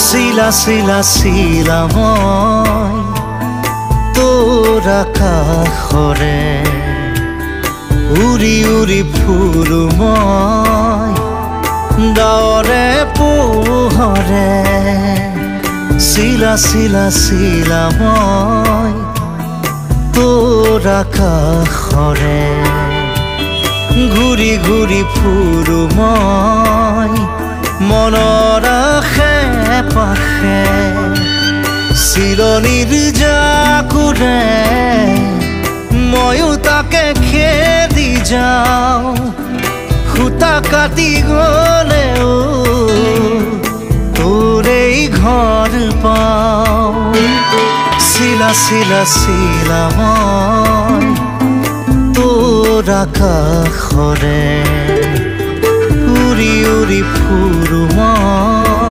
চিলা চিলা চিলা মই তোৰ আকাশৰে উৰি উৰি ফুৰো মই ডাৱৰে পোহৰে চিলা চিলা চিলা মই তোৰ আকাশৰে ঘূৰি ঘূৰি ফুৰো মই মনৰ আশে পাশে চিৰণিৰ জাকুৰে ময়ো তাকে খেদি যাওঁ সূতা কাটি গলেও তোৰেই ঘৰ পাওঁ চিলা চিলা চিলা মই তোৰ আকাশৰে উৰি উৰি ফুৰো মই